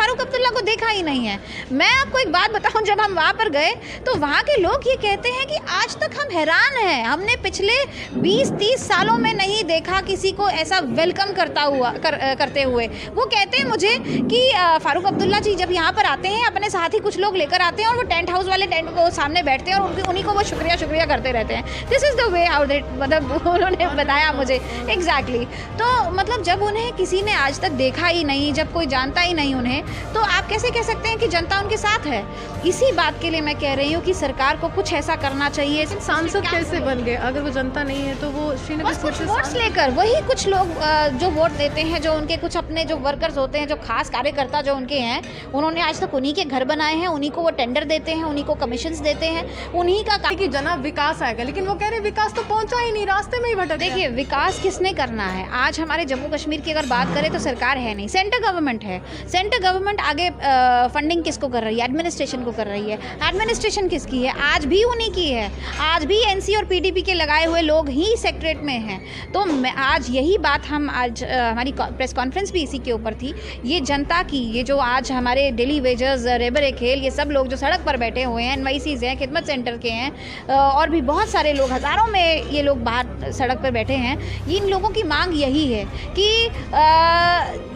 फारूक अब्दुल्ला को देखा ही नहीं है। मैं आपको एक बात बताऊं, जब हम वहाँ पर गए तो वहाँ के लोग ये कहते हैं कि आज तक हम हैरान हैं, हमने पिछले 20-30 सालों में नहीं देखा किसी को ऐसा वेलकम करते हुए। वो कहते हैं मुझे कि फारूक अब्दुल्ला जी जब यहाँ पर आते हैं अपने साथ ही कुछ लोग लेकर आते हैं और वो टेंट हाउस वाले टेंट को सामने बैठते हैं और उन्हीं को वो शुक्रिया करते रहते हैं। This is the way how that, मतलब उन्होंने बताया मुझे एग्जैक्टली। तो मतलब जब उन्हें किसी ने आज तक देखा ही नहीं, जब कोई जानता ही नहीं उन्हें, तो आप कैसे कह सकते हैं कि जनता उनके साथ है? इसी बात के लिए मैं कह रही हूँ कि सरकार को कुछ ऐसा करना चाहिए। सांसद कैसे बन गए अगर वो जनता नहीं है? तो वो श्रीनगर कुछ वोट्स लेकर, वही कुछ लोग जो वोट देते हैं, जो उनके कुछ अपने जो वर्कर्स होते हैं, जो खास कार्यकर्ता जो उनके हैं, उन्होंने आज तक उन्हीं के घर बनाए हैं, उन्हीं को वो टेंडर देते हैं, उन्हीं को कमीशंस देते हैं, उन्हीं का कि जनाब विकास आएगा, लेकिन वो कह रहे विकास तो पहुंचा ही नहीं, रास्ते में ही भटक गया। देखिए विकास किसने करना है? आज हमारे जम्मू कश्मीर की अगर बात करें तो सरकार है नहीं, सेंटर गवर्नमेंट है। सेंटर गवर्नमेंट आगे फंडिंग किसको कर रही है? एडमिनिस्ट्रेशन को कर रही है। एडमिनिस्ट्रेशन किसकी है? आज भी उन्हीं की है। आज भी एनसी और पीडीपी के लगाए हुए लोग ही सेक्रेटरीट में हैं। तो मैं आज यही बात हम आज हमारी प्रेस कॉन्फ्रेंस भी इसी के ऊपर थी। ये जनता की, ये जो आज हमारे डेली वेजर्स, रेबर खेल, ये सब लोग जो सड़क पर बैठे हुए हैं, एनवाईसीज हैं, खिदमत सेंटर के हैं, और भी बहुत सारे लोग, हज़ारों में ये लोग बाहर सड़क पर बैठे हैं। इन लोगों की मांग यही है कि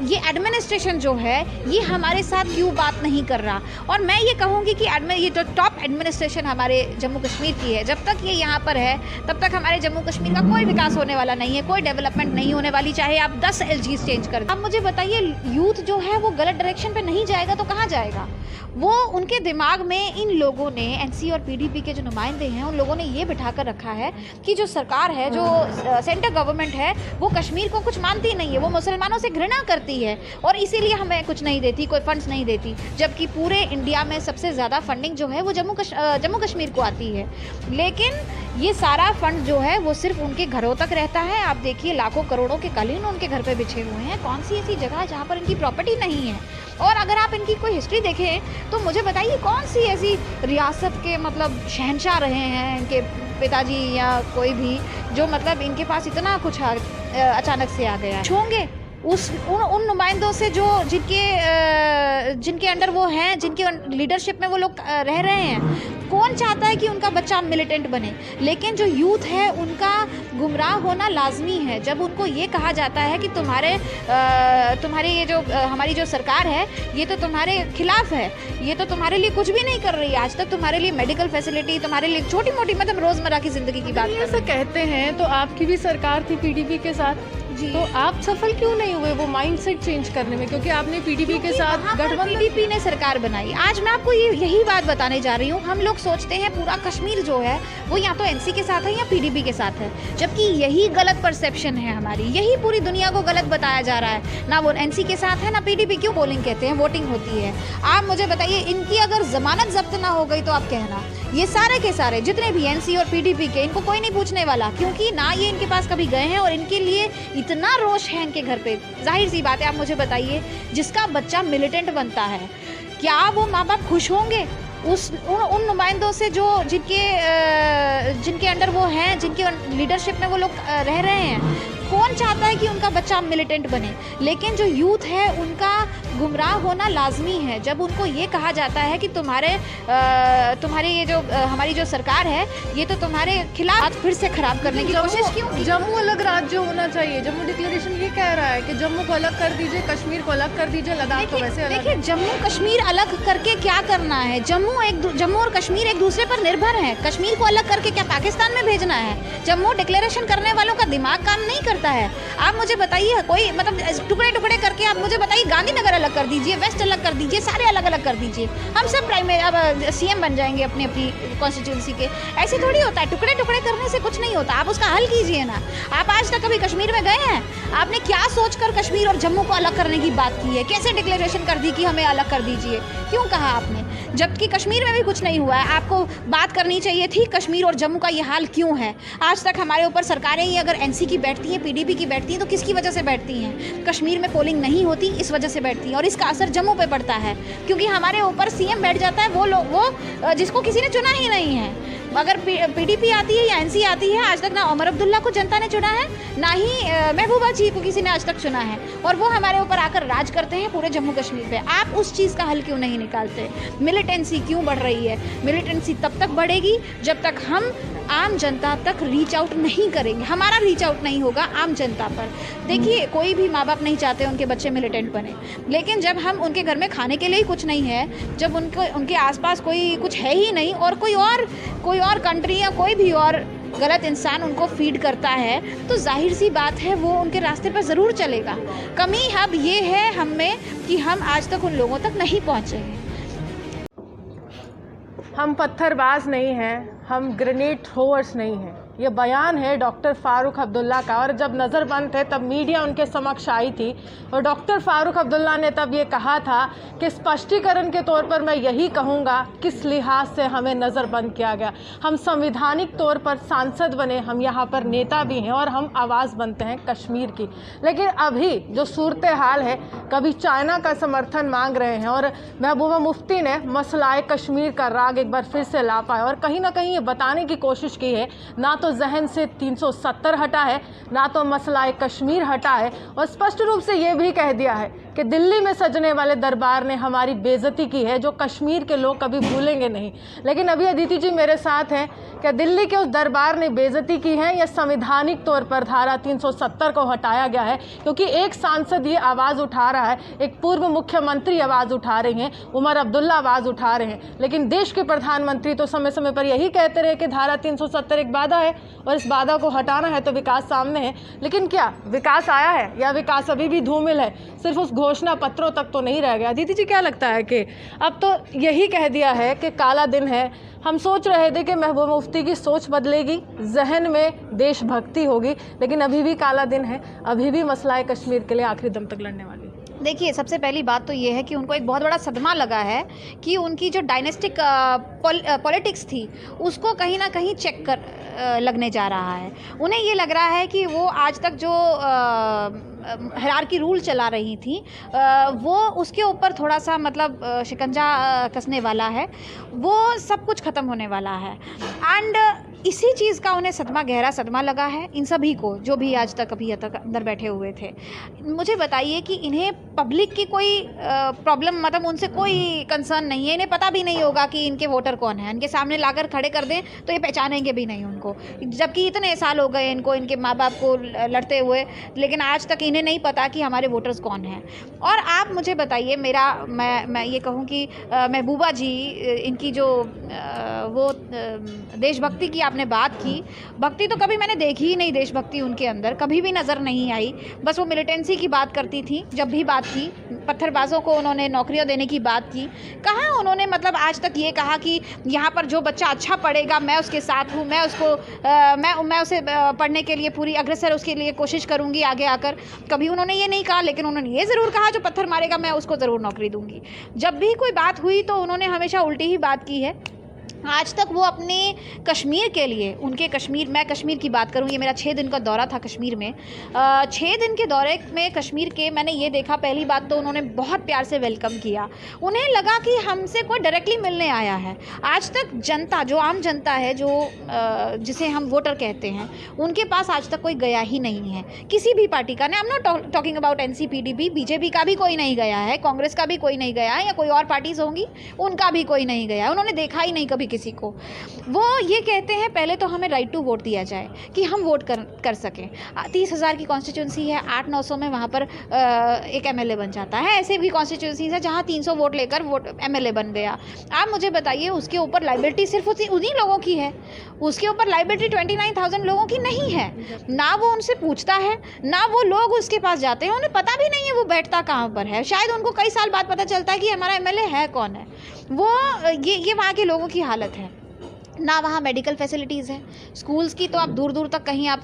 ये एडमिनिस्ट्रेशन जो है ये हमारे साथ क्यों बात नहीं कर रहा। और मैं ये कहूँगी कि ये जो टॉप एडमिनिस्ट्रेशन हमारे जम्मू कश्मीर की है, जब तक ये यहाँ पर है तब तक हमारे जम्मू कश्मीर का कोई विकास होने वाला नहीं है, कोई डेवलपमेंट नहीं होने वाली, चाहे आप 10 LGs चेंज कर दें। अब मुझे बताइए, यूथ जो है वो गलत डायरेक्शन पे नहीं जाएगा तो कहाँ जाएगा? वो उनके दिमाग में इन लोगों ने, एनसी और पीडीपी के जो नुमाइंदे हैं, उन लोगों ने ये बिठा कर रखा है कि जो सरकार है, जो सेंटर गवर्नमेंट है, वो कश्मीर को कुछ मानती नहीं है, वो मुसलमानों से घृणा करती है और इसीलिए हमें कुछ नहीं देती, कोई फंड्स नहीं देती। जबकि पूरे इंडिया में सबसे ज़्यादा फंडिंग जो है वो जम्मू कश्मीर को आती है। लेकिन ये सारा फंड जो है वो सिर्फ उनके घरों तक रहता है। आप देखिए, लाखों करोड़ों के कालीन उनके घर पे बिछे हुए हैं। कौन सी ऐसी जगह है जहाँ पर इनकी प्रॉपर्टी नहीं है? और अगर आप इनकी कोई हिस्ट्री देखें तो मुझे बताइए कौन सी ऐसी रियासत के मतलब शहंशाह रहे हैं इनके पिताजी या कोई भी, जो मतलब इनके पास इतना कुछ अचानक से आ गया होंगे उन नुमाइंदों से जो जिनके अंडर वो हैं, जिनके लीडरशिप में वो लोग रह रहे हैं। कौन चाहता है कि उनका बच्चा मिलिटेंट बने? लेकिन जो यूथ है उनका गुमराह होना लाजमी है। जब उनको ये कहा जाता है कि तुम्हारे ये जो हमारी जो सरकार है ये तो तुम्हारे खिलाफ है, ये तो तुम्हारे लिए कुछ भी नहीं कर रही है, आज तक तुम्हारे लिए मेडिकल फैसिलिटी, तुम्हारे लिए छोटी मोटी मतलब रोज़मर्रा की ज़िंदगी की बात ऐसा कहते हैं। तो आपकी भी सरकार थी पीडीपी के साथ जी, तो आप सफल क्यों नहीं हुए वो माइंडसेट चेंज करने में? क्योंकि आपने पीडीपी के साथ गठबंधन, पीडीपी ने सरकार बनाई। आज मैं आपको यही बात बताने जा रही हूँ। हम लोग सोचते हैं पूरा कश्मीर जो है वो या तो एनसी के साथ है या पीडीपी के साथ है, जबकि यही गलत परसेप्शन है हमारी, यही पूरी दुनिया को गलत बताया जा रहा है। ना वो एनसी के साथ है ना पीडीपी। क्यों पोलिंग कहते हैं, वोटिंग होती है। आप मुझे बताइए, इनकी अगर जमानत जब्त ना हो गई तो आप कहना, ये सारे के सारे जितने भी एनसी और पीडीपी के, इनको कोई नहीं पूछने वाला, क्योंकि ना ये इनके पास कभी गए हैं और इनके लिए इतना रोष है इनके घर पे। जाहिर सी बात है, आप मुझे बताइए, जिसका बच्चा मिलिटेंट बनता है, क्या वो माँ बाप खुश होंगे उन नुमाइंदों से जो जिनके अंडर वो हैं, जिनके लीडरशिप में वो लोग रह रहे हैं? कौन चाहता है कि उनका बच्चा मिलिटेंट बने? लेकिन जो यूथ है उनका गुमराह होना लाजमी है। जब उनको ये कहा जाता है कि तुम्हारे ये जो हमारी जो सरकार है ये तो तुम्हारे खिलाफ, फिर से खराब करने की कोशिश क्यों की? जम्मू अलग राज्य होना चाहिए। जम्मू डिक्लेरेशन ये कह रहा है कि जम्मू को अलग कर दीजिए, कश्मीर को अलग कर दीजिए, लद्दाख को वैसे अलग। देखिए, जम्मू कश्मीर अलग करके क्या करना है? जम्मू और कश्मीर एक दूसरे पर निर्भर है। कश्मीर को अलग करके क्या पाकिस्तान में भेजना है? जम्मू डिक्लेरेशन करने वालों का दिमाग काम नहीं करता है। आप मुझे बताइए, कोई मतलब टुकड़े टुकड़े करके आप मुझे बताइए, गांधीनगर अलग कर दीजिए, वेस्ट अलग कर दीजिए, सारे अलग अलग कर दीजिए, हम सब अब सीएम बन जाएंगे अपनी अपनी कॉन्स्टिट्यूंसी के। ऐसे थोड़ी होता है, टुकड़े टुकड़े करने से कुछ नहीं होता। आप उसका हल कीजिए ना। आप आज तक कभी कश्मीर में गए हैं? आपने क्या सोचकर कश्मीर और जम्मू को अलग करने की बात की है? कैसे डिक्लेरेशन कर दी कि हमें अलग कर दीजिए? क्यों कहा आपने? जबकि कश्मीर में भी कुछ नहीं हुआ है। आपको बात करनी चाहिए थी कश्मीर और जम्मू का ये हाल क्यों है। आज तक हमारे ऊपर सरकारें ही अगर एनसी की बैठती हैं, पीडीपी की बैठती हैं, तो किसकी वजह से बैठती हैं? कश्मीर में पोलिंग नहीं होती, इस वजह से बैठती हैं, और इसका असर जम्मू पे पड़ता है, क्योंकि हमारे ऊपर सीएम बैठ जाता है वो जिसको किसी ने चुना ही नहीं है। अगर पीडीपी आती है या एनसी आती है, आज तक ना उमर अब्दुल्ला को जनता ने चुना है, ना ही महबूबा जी को किसी ने आज तक चुना है, और वो हमारे ऊपर आकर राज करते हैं पूरे जम्मू कश्मीर पे। आप उस चीज़ का हल क्यों नहीं निकालते? मिलिटेंसी क्यों बढ़ रही है? मिलिटेंसी तब तक बढ़ेगी जब तक हम आम जनता तक रीच आउट नहीं करेंगे, हमारा रीच आउट नहीं होगा आम जनता पर। देखिए, कोई भी माँ बाप नहीं चाहते उनके बच्चे मिलिटेंट बने, लेकिन जब हम उनके घर में खाने के लिए ही कुछ नहीं है, जब उनके आसपास कोई कुछ है ही नहीं, और कोई और कंट्री या कोई भी और गलत इंसान उनको फीड करता है, तो जाहिर सी बात है वो उनके रास्ते पर ज़रूर चलेगा। कमी अब ये है हम में कि हम आज तक उन लोगों तक नहीं पहुँचे हैं। हम पत्थरबाज नहीं हैं, हम ग्रेनेड थ्रोअर्स नहीं हैं। ये बयान है डॉक्टर फ़ारूक अब्दुल्ला का, और जब नज़रबंद थे तब मीडिया उनके समक्ष आई थी, और डॉक्टर फ़ारूक अब्दुल्ला ने तब ये कहा था कि स्पष्टीकरण के तौर पर मैं यही कहूँगा किस लिहाज से हमें नज़रबंद किया गया। हम संविधानिक तौर पर सांसद बने, हम यहाँ पर नेता भी हैं, और हम आवाज़ बनते हैं कश्मीर की। लेकिन अभी जो सूरत हाल है, कभी चाइना का समर्थन मांग रहे हैं, और महबूबा मुफ्ती ने मसलाए कश्मीर का राग एक बार फिर से ला पाया, और कहीं ना कहीं ये बताने की कोशिश की है, ना तो जहन से 370 हटा है, ना तो मसलाए कश्मीर हटा है, और स्पष्ट रूप से ये भी कह दिया है कि दिल्ली में सजने वाले दरबार ने हमारी बेइज्जती की है, जो कश्मीर के लोग कभी भूलेंगे नहीं। लेकिन अभी अदिति जी मेरे साथ हैं, क्या दिल्ली के उस दरबार ने बेइज्जती की है, या संवैधानिक तौर पर धारा 370 को हटाया गया है? क्योंकि एक सांसद ये आवाज़ उठा रहा है, एक पूर्व मुख्यमंत्री आवाज़ उठा रहे हैं, उमर अब्दुल्ला आवाज़ उठा रहे हैं, लेकिन देश के प्रधानमंत्री तो समय समय पर यही कहते रहे कि धारा 370 एक बाधा है, और इस बाधा को हटाना है तो विकास सामने है। लेकिन क्या विकास आया है, या विकास अभी भी धूमिल है, सिर्फ उस घोषणा पत्रों तक तो नहीं रह गया? दीदी जी, क्या लगता है कि अब तो यही कह दिया है कि काला दिन है? हम सोच रहे थे कि महबूबा मुफ्ती की सोच बदलेगी, जहन में देशभक्ति होगी, लेकिन अभी भी काला दिन है, अभी भी मसला कश्मीर के लिए आखिरी दम तक लड़ने वाली। देखिए, सबसे पहली बात तो ये है कि उनको एक बहुत बड़ा सदमा लगा है कि उनकी जो डायनेस्टिक पॉलिटिक्स थी उसको कहीं ना कहीं चेक कर लगने जा रहा है। उन्हें ये लग रहा है कि वो आज तक जो हायरार्की रूल चला रही थी वो उसके ऊपर थोड़ा सा मतलब शिकंजा कसने वाला है, वो सब कुछ ख़त्म होने वाला है। एंड इसी चीज़ का उन्हें सदमा, गहरा सदमा लगा है, इन सभी को जो भी आज तक अभी तक अंदर बैठे हुए थे। मुझे बताइए कि इन्हें पब्लिक की कोई प्रॉब्लम, मतलब उनसे कोई कंसर्न नहीं है, इन्हें पता भी नहीं होगा कि इनके वोटर कौन है। इनके सामने लाकर खड़े कर दें तो ये पहचानेंगे भी नहीं उनको, जबकि इतने साल हो गए इनको, इनके माँ बाप को लड़ते हुए, लेकिन आज तक इन्हें नहीं पता कि हमारे वोटर्स कौन हैं। और आप मुझे बताइए, मैं ये कहूँ कि महबूबा जी, इनकी जो वो देशभक्ति की आपने बात की, भक्ति तो कभी मैंने देखी ही नहीं, देशभक्ति उनके अंदर कभी भी नज़र नहीं आई। बस वो मिलिटेंसी की बात करती थी, जब भी बात की पत्थरबाजों को उन्होंने नौकरियां देने की बात की। कहाँ उन्होंने मतलब आज तक ये कहा कि यहाँ पर जो बच्चा अच्छा पढ़ेगा मैं उसके साथ हूँ, मैं उसको मैं उसे पढ़ने के लिए पूरी अग्रसर उसके लिए कोशिश करूँगी आगे आकर। कभी उन्होंने ये नहीं कहा, लेकिन उन्होंने ये ज़रूर कहा जो पत्थर मारेगा मैं उसको ज़रूर नौकरी दूँगी। जब भी कोई बात हुई तो उन्होंने हमेशा उल्टी ही बात की है। आज तक वो अपने कश्मीर के लिए, उनके कश्मीर, मैं कश्मीर की बात करूँ, ये मेरा 6 दिन का दौरा था कश्मीर में। 6 दिन के दौरे में कश्मीर के मैंने ये देखा, पहली बात तो उन्होंने बहुत प्यार से वेलकम किया। उन्हें लगा कि हमसे कोई डायरेक्टली मिलने आया है। आज तक जनता, जो आम जनता है, जो जिसे हम वोटर कहते हैं, उनके पास आज तक कोई गया ही नहीं है किसी भी पार्टी का। I am not talking about NC, PDP, BJP का भी कोई नहीं गया है, कांग्रेस का भी कोई नहीं गया है, या कोई और पार्टीज होंगी उनका भी कोई नहीं गया है। उन्होंने देखा ही नहीं कभी किसी को। वो ये कहते हैं पहले तो हमें राइट टू वोट दिया जाए कि हम वोट कर सकें। 30,000 की कॉन्स्टिट्यूंसी है, 800-900 में वहाँ पर एक एमएलए बन जाता है। ऐसे भी कॉन्स्टिट्यूंसीज है जहाँ 300 वोट लेकर वोट एमएलए बन गया। आप मुझे बताइए, उसके ऊपर लाइबिलिटी सिर्फ उन्हीं लोगों की है, उसके ऊपर लाइबिलिटी 29,000 लोगों की नहीं है। ना वो उनसे पूछता है, ना वो लोग उसके पास जाते हैं, उन्हें पता भी नहीं है वो बैठता कहाँ पर है। शायद उनको कई साल बाद पता चलता है कि हमारा एमएलए है कौन है। वो ये वहाँ के लोगों की हालत है। ना वहाँ मेडिकल फैसिलिटीज़ हैं, स्कूल्स की तो आप दूर दूर तक कहीं आप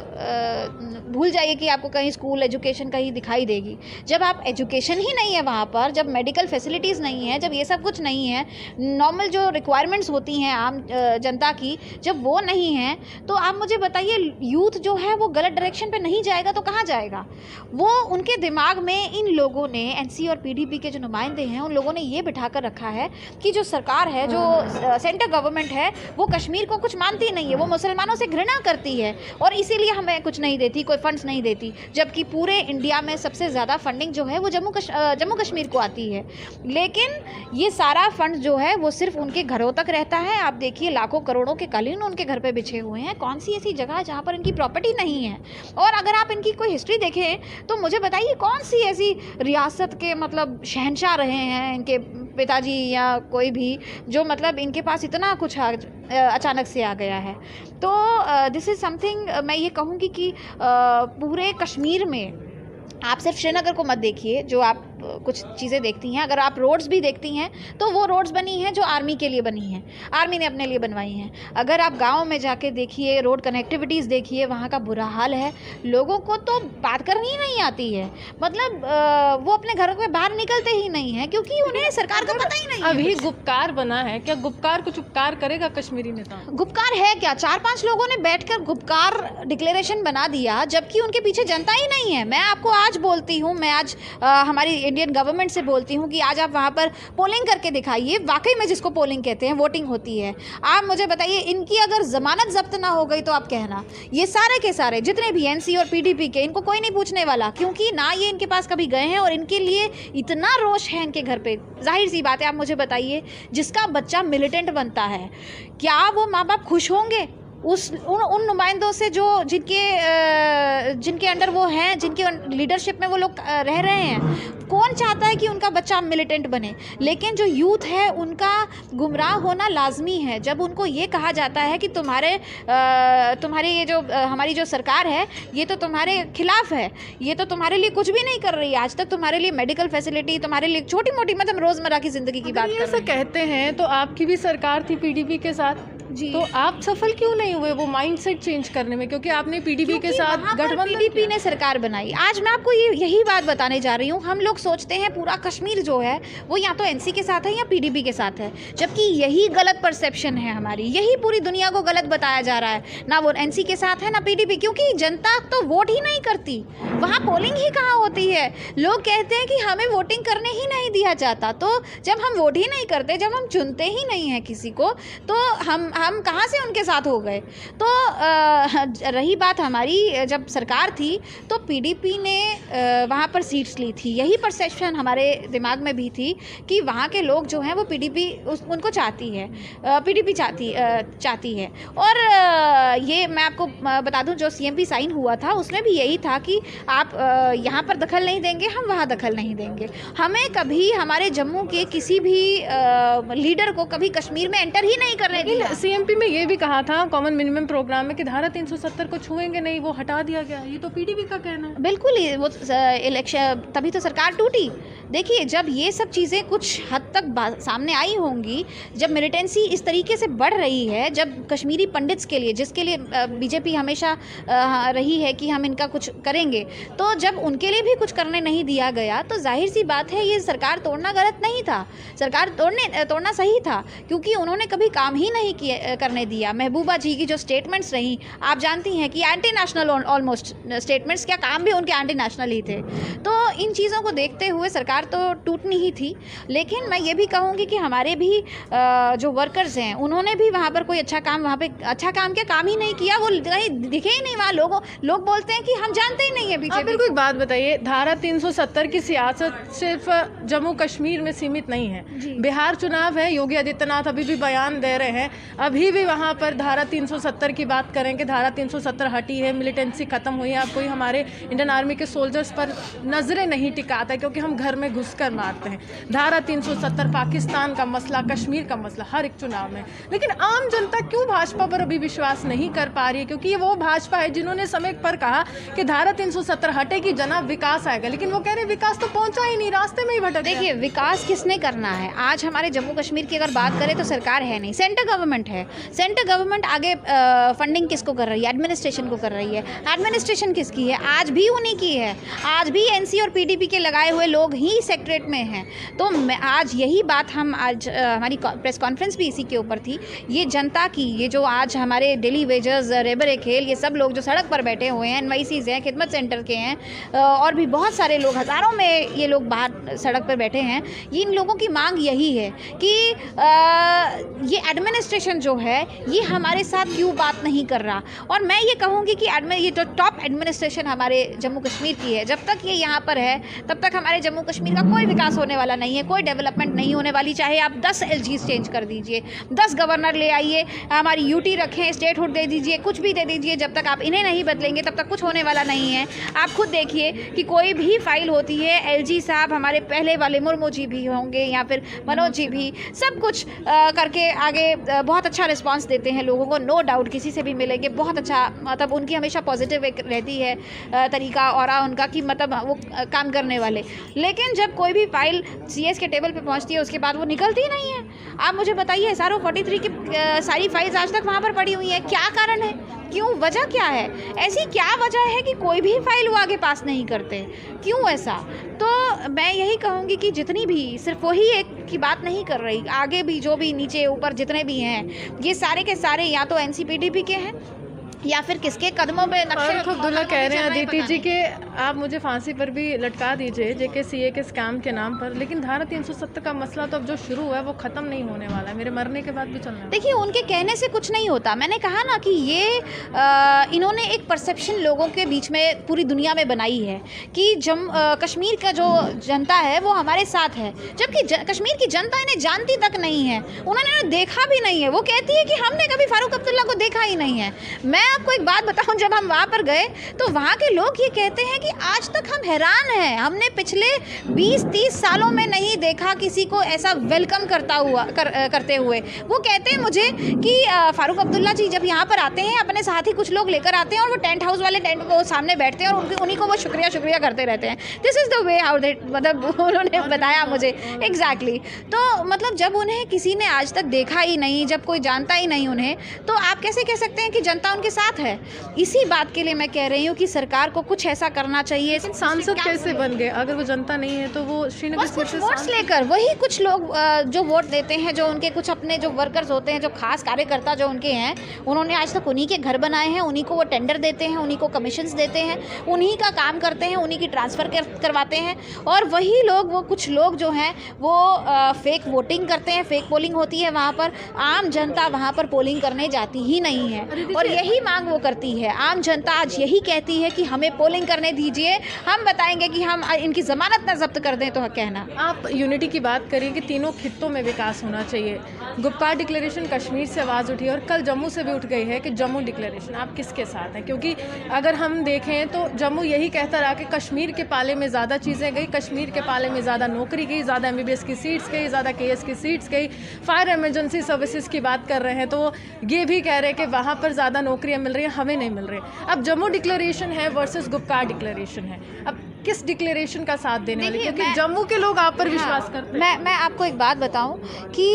भूल जाइए कि आपको कहीं स्कूल एजुकेशन कहीं दिखाई देगी। जब आप एजुकेशन ही नहीं है वहाँ पर, जब मेडिकल फैसिलिटीज़ नहीं है, जब ये सब कुछ नहीं है, नॉर्मल जो रिक्वायरमेंट्स होती हैं आम जनता की, जब वो नहीं है, तो आप मुझे बताइए यूथ जो है वो गलत डायरेक्शन पे नहीं जाएगा तो कहाँ जाएगा? वो उनके दिमाग में इन लोगों ने, एनसी और पीडीपी के जो नुमाइंदे हैं, उन लोगों ने ये बिठा कर रखा है कि जो सरकार है, जो सेंट्रल गवर्नमेंट है, वो कश्मीर को कुछ मानती नहीं है, वो मुसलमानों से घृणा करती है और इसीलिए हमें कुछ नहीं देती, कोई फंड्स नहीं देती, जबकि पूरे इंडिया में सबसे ज़्यादा फंडिंग जो है वो जम्मू कश्मीर को आती है। लेकिन ये सारा फंड जो है वो सिर्फ उनके घरों तक रहता है। आप देखिए लाखों करोड़ों के कालीन उनके घर पे बिछे हुए हैं। कौन सी ऐसी जगह है जहाँ पर इनकी प्रॉपर्टी नहीं है? और अगर आप इनकी कोई हिस्ट्री देखें तो मुझे बताइए कौन सी ऐसी रियासत के मतलब शहंशाह रहे हैं इनके पिताजी या कोई भी, जो मतलब इनके पास इतना कुछ अचानक से आ गया है। तो दिस इज़ समथिंग मैं ये कहूँगी कि पूरे कश्मीर में आप सिर्फ श्रीनगर को मत देखिए जो आप कुछ चीज़ें देखती हैं, अगर आप रोड्स भी देखती हैं तो वो रोड्स बनी हैं जो आर्मी के लिए बनी हैं, आर्मी ने अपने लिए बनवाई हैं। अगर आप गाँव में जाके देखिए, रोड कनेक्टिविटीज़ देखिए, वहाँ का बुरा हाल है। लोगों को तो बात करनी ही नहीं आती है, मतलब वो अपने घरों के बाहर निकलते ही नहीं हैं क्योंकि उन्हें सरकार को पता ही नहीं है। अभी गुपकार बना है, क्या गुपकार कुछ उपकार करेगा कश्मीरी नेता? गुपकार है क्या? 4-5 लोगों ने बैठकर गुपकार डिक्लेरेशन बना दिया जबकि उनके पीछे जनता ही नहीं है। मैं आपको आज बोलती हूँ, मैं आज हमारी इंडियन गवर्नमेंट से बोलती हूँ कि आज आप वहाँ पर पोलिंग करके दिखाइए, वाकई में जिसको पोलिंग कहते हैं, वोटिंग होती है। आप मुझे बताइए, इनकी अगर जमानत जब्त ना हो गई तो आप कहना, ये सारे के सारे जितने भी एनसी और पीडीपी के, इनको कोई नहीं पूछने वाला क्योंकि ना ये इनके पास कभी गए हैं और इनके लिए इतना रोष है इनके घर पे। जाहिर सी बात है, आप मुझे बताइए, जिसका बच्चा मिलिटेंट बनता है, क्या वो माँ बाप खुश होंगे उन नुमाइंदों से जो जिनके अंडर वो हैं, जिनके लीडरशिप में वो लोग रह रहे हैं? कौन चाहता है कि उनका बच्चा मिलिटेंट बने? लेकिन जो यूथ है उनका गुमराह होना लाजमी है। जब उनको ये कहा जाता है कि तुम्हारे ये जो हमारी जो सरकार है ये तो तुम्हारे खिलाफ है, ये तो तुम्हारे लिए कुछ भी नहीं कर रही है, आज तक तुम्हारे लिए मेडिकल फैसिलिटी, तुम्हारे लिए छोटी मोटी मतलब रोज़मर्रा की ज़िंदगी की बात कर रहे हैं। कहते हैं तो आपकी भी सरकार थी पीडीपी के साथ जी, तो आप सफल क्यों नहीं हुए वो माइंडसेट चेंज करने में? क्योंकि आपने पीडीपी के साथ गठबंधन, पीडीपी ने सरकार बनाई। आज मैं आपको यही बात बताने जा रही हूँ। हम लोग सोचते हैं पूरा कश्मीर जो है वो या तो एनसी के साथ है या पीडीपी के साथ है, जबकि यही गलत परसेप्शन है हमारी, यही पूरी दुनिया को गलत बताया जा रहा है। ना वो एनसी के साथ है ना पीडीपी, क्योंकि जनता तो वोट ही नहीं करती, वहाँ पोलिंग ही कहाँ होती है। लोग कहते हैं कि हमें वोटिंग करने ही नहीं दिया जाता। तो जब हम वोट ही नहीं करते, जब हम चुनते ही नहीं हैं किसी को, तो हम कहाँ से उनके साथ हो गए? तो रही बात हमारी जब सरकार थी तो पीडीपी ने वहाँ पर सीट्स ली थी। यही परसेप्शन हमारे दिमाग में भी थी कि वहाँ के लोग जो हैं वो पीडीपी उनको चाहती है, पीडीपी चाहती है। और ये मैं आपको बता दूं, जो सीएमपी साइन हुआ था उसमें भी यही था कि आप यहाँ पर दखल नहीं देंगे, हम वहाँ दखल नहीं देंगे। हमें कभी हमारे जम्मू के किसी भी लीडर को कभी कश्मीर में एंटर ही नहीं करने दिया। सीएमपी में ये भी कहा था कॉमन मिनिमम प्रोग्राम में कि धारा 370 को छुएंगे नहीं, वो हटा दिया गया। ये तो पीडीपी का कहना है। बिल्कुल ही, वो इलेक्शन तभी तो सरकार टूटी। देखिए, जब ये सब चीज़ें कुछ हद तक सामने आई होंगी, जब मिलिटेंसी इस तरीके से बढ़ रही है, जब कश्मीरी पंडित्स के लिए, जिसके लिए बीजेपी हमेशा रही है कि हम इनका कुछ करेंगे, तो जब उनके लिए भी कुछ करने नहीं दिया गया तो जाहिर सी बात है ये सरकार तोड़ना गलत नहीं था, सरकार तोड़ना सही था, क्योंकि उन्होंने कभी काम ही नहीं करने दिया। महबूबा जी की जो स्टेटमेंट्स रहीं, आप जानती हैं कि एंटी नेशनल ऑलमोस्ट स्टेटमेंट्स, क्या काम भी उनके एंटी नेशनल ही थे। तो इन चीज़ों को देखते हुए सरकार तो टूटनी ही थी। लेकिन मैं ये भी कहूँगी कि हमारे भी जो वर्कर्स हैं उन्होंने भी वहाँ पर कोई अच्छा काम, वहाँ पे अच्छा काम क्या, काम ही नहीं किया, वो कहीं दिखे ही नहीं। वहाँ लोग बोलते हैं कि हम जानते ही नहीं है बीजेपी। मेरे को एक बात बताइए, धारा 370 की सियासत सिर्फ जम्मू कश्मीर में सीमित नहीं है। बिहार चुनाव है, योगी आदित्यनाथ अभी भी बयान दे रहे हैं, अभी भी वहाँ पर धारा 370 की बात करें कि धारा 370 हटी है, मिलिटेंसी खत्म हुई है, अब कोई हमारे इंडियन आर्मी के सोल्जर्स पर नजरें नहीं टिकाता क्योंकि हम घर में घुसकर मारते हैं। धारा 370 पाकिस्तान का मसला, कश्मीर का मसला हर एक चुनाव में। लेकिन आम जनता क्यों भाजपा पर अभी विश्वास नहीं कर पा रही है? क्योंकि ये वो भाजपा है जिन्होंने समय पर कहा कि धारा 370 हटेगी, जनाब विकास आएगा, लेकिन वो कह रहे विकास तो पहुंचा ही नहीं, रास्ते में ही भटक। देखिए, विकास किसने करना है? आज हमारे जम्मू कश्मीर की अगर बात करें तो सरकार है नहीं, सेंट्रल गवर्नमेंट है। सेंट्रल गवर्नमेंट आगे फंडिंग किसको कर रही है? एडमिनिस्ट्रेशन को कर रही है। एडमिनिस्ट्रेशन किसकी है? आज भी उन्हीं की है। आज भी एनसी और पीडीपी के लगाए हुए लोग ही ही सेक्रेटरीट में हैं। तो मैं आज यही बात हम आज हमारी प्रेस कॉन्फ्रेंस भी इसी के ऊपर थी। ये जनता की, ये जो आज हमारे डेली वेजर्स, रेबर खेल, ये सब लोग जो सड़क पर बैठे हुए हैं, NYCs हैं, खिदमत सेंटर के हैं, और भी बहुत सारे लोग, हज़ारों में ये लोग बाहर सड़क पर बैठे हैं। इन लोगों की मांग यही है कि ये एडमिनिस्ट्रेशन जो है ये हमारे साथ क्यों बात नहीं कर रहा। और मैं ये कहूँगी कि ये जो टॉप एडमिनिस्ट्रेशन हमारे जम्मू कश्मीर की है, जब तक ये यहाँ पर है तब तक हमारे जम्मू कश्मीर का कोई विकास होने वाला नहीं है, कोई डेवलपमेंट नहीं होने वाली। चाहे आप 10 LGs चेंज कर दीजिए, 10 गवर्नर ले आइए, हमारी UT रखें, स्टेटहुड दे दीजिए, कुछ भी दे दीजिए, जब तक आप इन्हें नहीं बदलेंगे तब तक कुछ होने वाला नहीं है। आप खुद देखिए कि कोई भी फाइल होती है, LG साहब, हमारे पहले वाले मुर्मू जी भी होंगे या फिर मनोज जी भी, सब कुछ करके आगे बहुत अच्छा रिस्पांस देते हैं लोगों को। नो डाउट किसी से भी मिलेंगे बहुत अच्छा, मतलब उनकी हमेशा पॉजिटिव एक रहती है तरीका और उनका कि मतलब वो काम करने वाले। लेकिन जब कोई भी फाइल CS के टेबल पे पहुंचती है उसके बाद वो निकलती नहीं है। आप मुझे बताइए, SRO 43 की सारी फाइल्स आज तक वहाँ पर पड़ी हुई हैं, क्या कारण है, क्यों, वजह क्या है? ऐसी क्या वजह है कि कोई भी फाइल वो आगे पास नहीं करते, क्यों ऐसा? तो मैं यही कहूँगी कि जितनी भी, सिर्फ वही एक की बात नहीं कर रही, आगे भी जो भी नीचे ऊपर जितने भी हैं, ये सारे के सारे या तो NCPDP के हैं या फिर किसके कदमों में फारूक अब्दुल्ला कह रहे हैं अदिति जी के आप मुझे फांसी पर भी लटका दीजिए JKCA के स्कैम के नाम पर, लेकिन धारा 370 का मसला तो अब जो शुरू हुआ है वो ख़त्म नहीं होने वाला है, मेरे मरने के बाद भी चलना है। देखिए, उनके कहने से कुछ नहीं होता। मैंने कहा ना कि ये इन्होंने एक परसेप्शन लोगों के बीच में पूरी दुनिया में बनाई है कि कश्मीर का जो जनता है वो हमारे साथ है, जबकि कश्मीर की जनता इन्हें जानती तक नहीं है, उन्होंने देखा भी नहीं है। वो कहती है कि हमने कभी फारूक अब्दुल्ला को देखा ही नहीं है। मैं आपको एक बात बताऊं, जब हम वहाँ पर गए तो वहाँ के लोग ये कहते हैं कि आज तक हम हैरान हैं, हमने पिछले 20-30 सालों में नहीं देखा किसी को ऐसा वेलकम करते हुए। वो कहते हैं मुझे कि फारूक अब्दुल्ला जी जब यहाँ पर आते हैं अपने साथ ही कुछ लोग लेकर आते हैं और वो टेंट हाउस वाले टेंट को सामने बैठते हैं और उन्हीं को वो शुक्रिया करते रहते हैं। This is the way how they, मतलब उन्होंने बताया मुझे एग्जैक्टली। तो मतलब जब उन्हें किसी ने आज तक देखा ही नहीं, जब कोई जानता ही नहीं उन्हें, तो आप कैसे कह सकते हैं कि जनता उनके साथ है? इसी बात के लिए मैं कह रही हूँ कि सरकार को कुछ ऐसा करना चाहिए। सांसद कैसे बन गए अगर वो जनता नहीं है? तो वो श्रीनगर से वोट्स लेकर, वही कुछ लोग जो वोट देते हैं, जो उनके कुछ अपने जो वर्कर्स होते हैं, जो खास कार्यकर्ता जो उनके हैं, उन्होंने आज तक उन्हीं के घर बनाए हैं, उन्हीं को वो टेंडर देते हैं, उन्हीं को कमीशंस देते हैं, उन्हीं का काम करते हैं, उन्हीं की ट्रांसफ़र करवाते हैं। और वही लोग, वो कुछ लोग जो हैं वो फेक वोटिंग करते हैं, फेक पोलिंग होती है वहाँ पर। आम जनता वहाँ पर पोलिंग करने जाती ही नहीं है और यही मांग वो करती है। आम जनता आज यही कहती है कि हमें पोलिंग करने दीजिए, हम बताएंगे कि हम इनकी ज़मानत न जब्त कर दें। तो कहना, आप यूनिटी की बात करिए कि तीनों खित्तों में विकास होना चाहिए। गुप्कार डिक्लेरेशन कश्मीर से आवाज़ उठी और कल जम्मू से भी उठ गई है कि जम्मू डिक्लेरेशन आप किसके साथ हैं? क्योंकि अगर हम देखें तो जम्मू यही कहता रहा कि कश्मीर के पाले में ज़्यादा चीज़ें गई, कश्मीर के पाले में ज़्यादा नौकरी गई, ज़्यादा MBBS की सीट्स गई, ज़्यादा KS की सीट्स गई। फायर इमरजेंसी सर्विसेज की बात कर रहे हैं तो ये भी कह रहे हैं कि वहाँ पर ज़्यादा नौकरियाँ मिल रही हैं, हमें नहीं मिल रही। अब जम्मू डिक्लेरेशन है वर्सेस गुप्कार डिक्लेरेशन है, अब किस डिक्लेरेशन का साथ देने वाले? क्योंकि जम्मू के लोग आप पर विश्वास करते हैं। मैं आपको एक बात बताऊं कि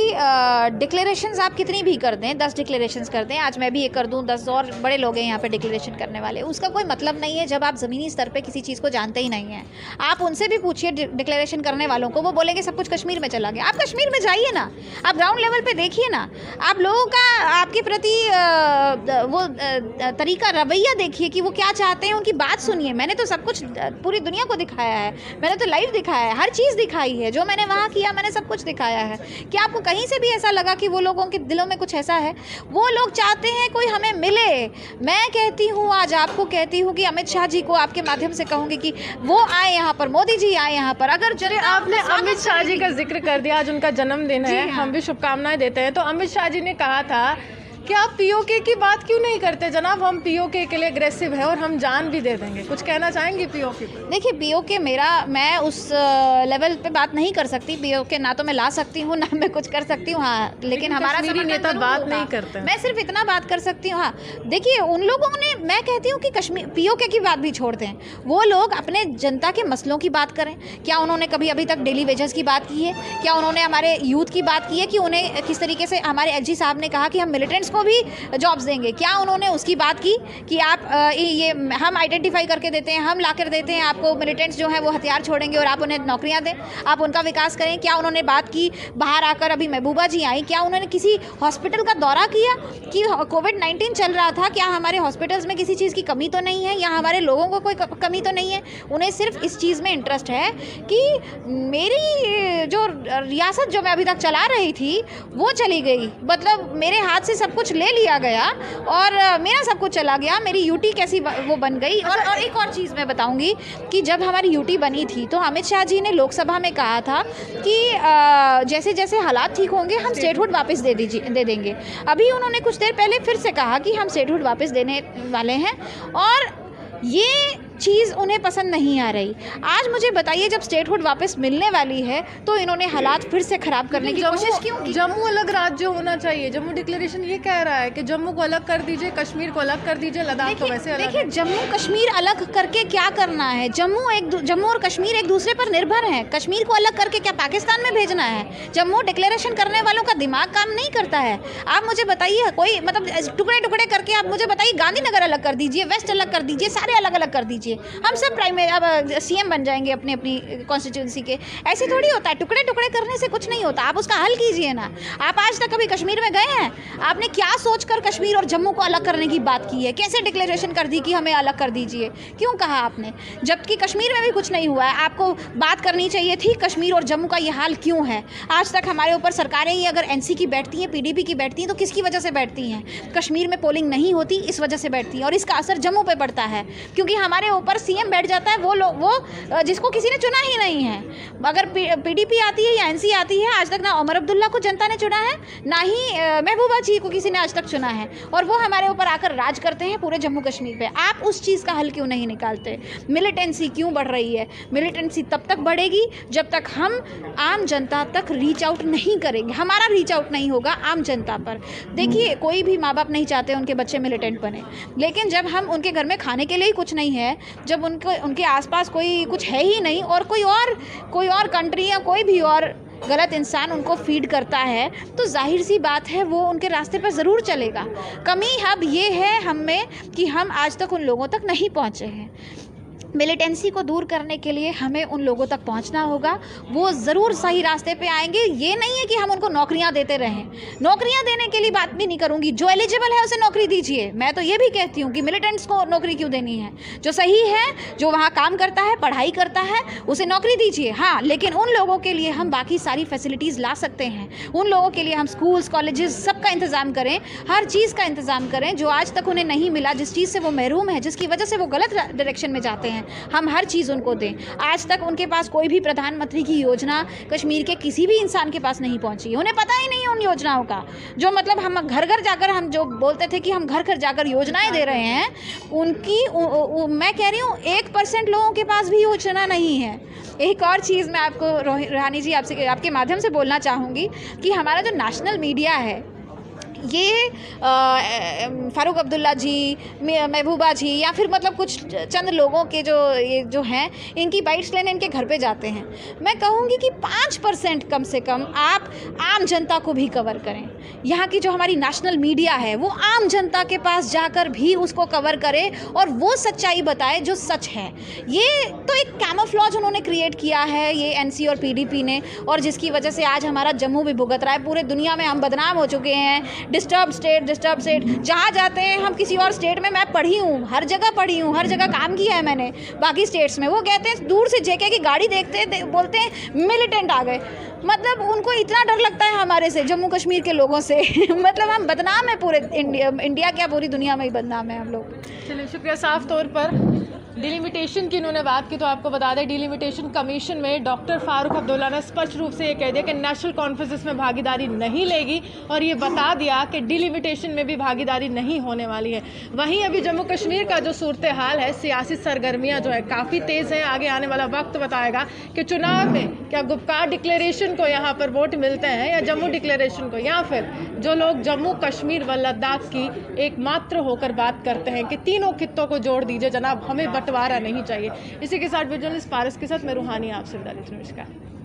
डिक्लेरेशंस आप कितनी भी कर दें, 10 डिक्लेरेशंस कर दें, आज मैं भी एक कर दूं, 10 और बड़े लोग हैं यहाँ पे डिक्लेरेशन करने वाले, उसका कोई मतलब नहीं है जब आप ज़मीनी स्तर पे किसी चीज़ को जानते ही नहीं हैं। आप उनसे भी पूछिए डिक्लेरेशन करने वालों को, वो बोलेंगे सब कुछ कश्मीर में चला गया। आप कश्मीर में जाइए ना, आप ग्राउंड लेवल पर देखिए ना, आप लोगों का आपके प्रति वो तरीका, रवैया देखिए कि वो क्या चाहते हैं, उनकी बात सुनिए। मैंने तो सब कुछ पूरी दुनिया को दिखाया है, मैंने तो लाइव दिखाया है, हर चीज़ दिखाई है, जो मैंने वहाँ किया मैंने सब कुछ दिखाया है। क्या आपको कहीं से भी ऐसा लगा कि वो लोगों के दिलों में कुछ ऐसा है? वो लोग चाहते हैं कोई हमें मिले। मैं कहती हूँ, आज आपको कहती हूँ कि अमित शाह जी को आपके माध्यम से कहूँगी कि वो आए यहाँ पर, मोदी जी आए यहाँ पर। अगर आपने अमित शाह जी का जिक्र कर दिया, आज उनका जन्मदिन है, हम भी शुभकामनाएं देते हैं। तो अमित शाह जी ने कहा था कि आप POK की बात क्यों नहीं करते जनाब? हम POK के लिए अग्रेसिव है और हम जान भी दे देंगे। कुछ कहना चाहेंगे POK पर? देखिए, POK मैं उस लेवल पे बात नहीं कर सकती। POK ना तो मैं ला सकती हूँ, ना मैं कुछ कर सकती हूँ। हाँ, लेकिन हमारा नेता बात नहीं करते। मैं सिर्फ इतना बात कर सकती हूँ। हाँ, देखिए, उन लोगों ने, मैं कहती हूँ कि POK की बात भी छोड़ दें, वो लोग अपने जनता के मसलों की बात करें। क्या उन्होंने कभी अभी तक डेली वेजेस की बात की है? क्या उन्होंने हमारे यूथ की बात की है कि उन्हें किस तरीके से, हमारे LG साहब ने कहा कि हम मिलिटेंट्स को को भी जॉब्स देंगे। क्या उन्होंने उसकी बात की कि आप ये हम आइडेंटिफाई करके देते हैं, हम ला कर देते हैं आपको, मिलिटेंट्स जो हैं वो हथियार छोड़ेंगे और आप उन्हें नौकरियां दें, आप उनका विकास करें? क्या उन्होंने बात की बाहर आकर, अभी महबूबा जी आई, क्या उन्होंने किसी हॉस्पिटल का दौरा किया कि कोविड-19 चल रहा था, क्या हमारे हॉस्पिटल्स में किसी चीज़ की कमी तो नहीं है या हमारे लोगों को कोई कमी तो नहीं है? उन्हें सिर्फ इस चीज़ में इंटरेस्ट है कि मेरी जो रियासत जो मैं अभी तक चला रही थी वो चली गई, मतलब मेरे हाथ से सब कुछ ले लिया गया और मेरा सब कुछ चला गया, मेरी यूटी कैसी वो बन गई। और एक और चीज़ मैं बताऊंगी कि जब हमारी यूटी बनी थी तो अमित शाह जी ने लोकसभा में कहा था कि जैसे जैसे हालात ठीक होंगे हम स्टेटहुड वापस दे देंगे। अभी उन्होंने कुछ देर पहले फिर से कहा कि हम स्टेटहुड वापस देने वाले हैं और ये चीज़ उन्हें पसंद नहीं आ रही। आज मुझे बताइए, जब स्टेटहुड वापस मिलने वाली है तो इन्होंने हालात फिर से ख़राब करने की कोशिश क्यों की? जम्मू अलग राज्य होना चाहिए। जम्मू डिक्लेरेशन ये कह रहा है कि जम्मू को अलग कर दीजिए, कश्मीर को अलग कर दीजिए, लद्दाख को वैसे अलग। देखिए, जम्मू कश्मीर अलग करके क्या करना है? जम्मू और कश्मीर एक दूसरे पर निर्भर हैं। कश्मीर को अलग करके क्या पाकिस्तान में भेजना है? जम्मू डिक्लेरेशन करने वालों का दिमाग काम नहीं करता है। आप मुझे बताइए, कोई मतलब टुकड़े टुकड़े करके आप मुझे बताइए, गांधीनगर अलग कर दीजिए, वेस्ट अलग कर दीजिए, सारे अलग अलग कर दीजिए, हम सब अब सीएम बन जाएंगे अपनी अपनी कॉन्स्टिट्यूंसी के। ऐसे थोड़ी होता है, टुकड़े टुकड़े करने से कुछ नहीं होता। आप उसका हल कीजिए ना। आप आज तक कभी कश्मीर में गए हैं? आपने क्या सोचकर कश्मीर और जम्मू को अलग करने की बात की है? कैसे डिक्लेरेशन कर दी कि हमें अलग कर दीजिए? क्यों कहा आपने, जबकि कश्मीर में भी कुछ नहीं हुआ है? आपको बात करनी चाहिए थी कश्मीर और जम्मू का ये हाल क्यों है। आज तक हमारे ऊपर सरकारें ही अगर एनसी की बैठती हैं, पीडीपी की बैठती हैं, तो किसकी वजह से बैठती हैं? कश्मीर में पोलिंग नहीं होती, इस वजह से बैठती हैं और इसका असर जम्मू पे पड़ता है, क्योंकि हमारे ऊपर सीएम बैठ जाता है वो जिसको किसी ने चुना ही नहीं है। अगर पीडीपी आती है या एनसी आती है, आज तक ना उमर अब्दुल्ला को जनता ने चुना है, ना ही महबूबा जी को किसी ने आज तक चुना है, और वो हमारे ऊपर आकर राज करते हैं पूरे जम्मू कश्मीर पे। आप उस चीज़ का हल क्यों नहीं निकालते? मिलिटेंसी क्यों बढ़ रही है? मिलिटेंसी तब तक बढ़ेगी जब तक हम आम जनता तक रीच आउट नहीं करेंगे। हमारा रीच आउट नहीं होगा आम जनता पर। देखिए, कोई भी माँ बाप नहीं चाहते उनके बच्चे मिलिटेंट बने, लेकिन जब हम उनके घर में खाने के लिए ही कुछ नहीं है, जब उनके आसपास कोई कुछ है ही नहीं और कोई और कंट्री या कोई भी और गलत इंसान उनको फीड करता है, तो जाहिर सी बात है वो उनके रास्ते पर ज़रूर चलेगा। कमी अब ये है हम में कि हम आज तक उन लोगों तक नहीं पहुँचे हैं। मिलिटेंसी को दूर करने के लिए हमें उन लोगों तक पहुंचना होगा, वो ज़रूर सही रास्ते पे आएंगे। ये नहीं है कि हम उनको नौकरियां देते रहें। नौकरियां देने के लिए बात भी नहीं करूंगी, जो एलिजिबल है उसे नौकरी दीजिए। मैं तो ये भी कहती हूँ कि मिलिटेंट्स को नौकरी क्यों देनी है? जो सही है, जो वहाँ काम करता है, पढ़ाई करता है, उसे नौकरी दीजिए। हाँ, लेकिन उन लोगों के लिए हम बाकी सारी फैसिलिटीज़ ला सकते हैं। उन लोगों के लिए हम स्कूल्स, कॉलेजेस सबका इंतज़ाम करें, हर चीज़ का इंतज़ाम करें जो आज तक उन्हें नहीं मिला, जिस चीज़ से वो महरूम है, जिसकी वजह से वो गलत डायरेक्शन में जाते हैं, हम हर चीज़ उनको दें। आज तक उनके पास कोई भी प्रधानमंत्री की योजना कश्मीर के किसी भी इंसान के पास नहीं पहुंची, उन्हें पता ही नहीं है उन योजनाओं का। जो मतलब हम घर घर जाकर, हम जो बोलते थे कि हम घर घर जाकर योजनाएं दे रहे हैं, मैं कह रही हूँ 1% लोगों के पास भी योजना नहीं है। एक और चीज़ मैं आपको रोहानी जी आपके माध्यम से बोलना चाहूँगी कि हमारा जो नेशनल मीडिया है, ये फ़ारूक अब्दुल्ला जी, महबूबा जी, या फिर मतलब कुछ चंद लोगों के जो हैं, इनकी बाइट्स लेने इनके घर पे जाते हैं। मैं कहूँगी कि 5% कम से कम आप आम जनता को भी कवर करें। यहाँ की जो हमारी नेशनल मीडिया है वो आम जनता के पास जाकर भी उसको कवर करे और वो सच्चाई बताए जो सच है। ये तो एक कैमोफ्लॉज उन्होंने क्रिएट किया है, ये एनसी और पीडीपी ने, और जिसकी वजह से आज हमारा जम्मू भी भुगत रहा है। पूरे दुनिया में हम बदनाम हो चुके हैं। डिस्टर्ब स्टेट जहाँ जाते हैं हम, किसी और स्टेट में, मैं पढ़ी हूँ, हर जगह काम किया है मैंने बाकी स्टेट्स में, वो कहते हैं दूर से जेके की गाड़ी देखते बोलते हैं मिलिटेंट आ गए। मतलब उनको इतना डर लगता है हमारे से, जम्मू कश्मीर के लोगों से। मतलब हम बदनाम है पूरे इंडिया क्या पूरी दुनिया में ही बदनाम है हम लोग। चलिए, शुक्रिया। साफ तौर पर डिलिमिटेशन की इन्होंने बात की, तो आपको बता दें डिलिमिटेशन कमीशन में डॉक्टर फारूक अब्दुल्ला ने स्पष्ट रूप से ये कह दिया कि नेशनल कॉन्फ्रेंस में भागीदारी नहीं लेगी, और ये बता दिया कि डिलिमिटेशन में भी भागीदारी नहीं होने वाली है। वहीं अभी जम्मू कश्मीर का जो सूरत हाल है, सियासी सरगर्मियाँ जो है काफ़ी तेज़ हैं। आगे आने वाला वक्त बताएगा कि चुनाव में क्या गुपकार डिक्लेरेशन को यहाँ पर वोट मिलते हैं या जम्मू डिक्लेरेशन को, या फिर जो लोग जम्मू कश्मीर व लद्दाख की एकमात्र होकर बात करते हैं कि तीनों खित्तों को जोड़ दीजिए जनाब, हमें बंटवारा नहीं चाहिए। इसी के साथ जर्नलिस्ट पारस के साथ मैं रूहानी आपसे विदा लेती हूं। नमस्कार।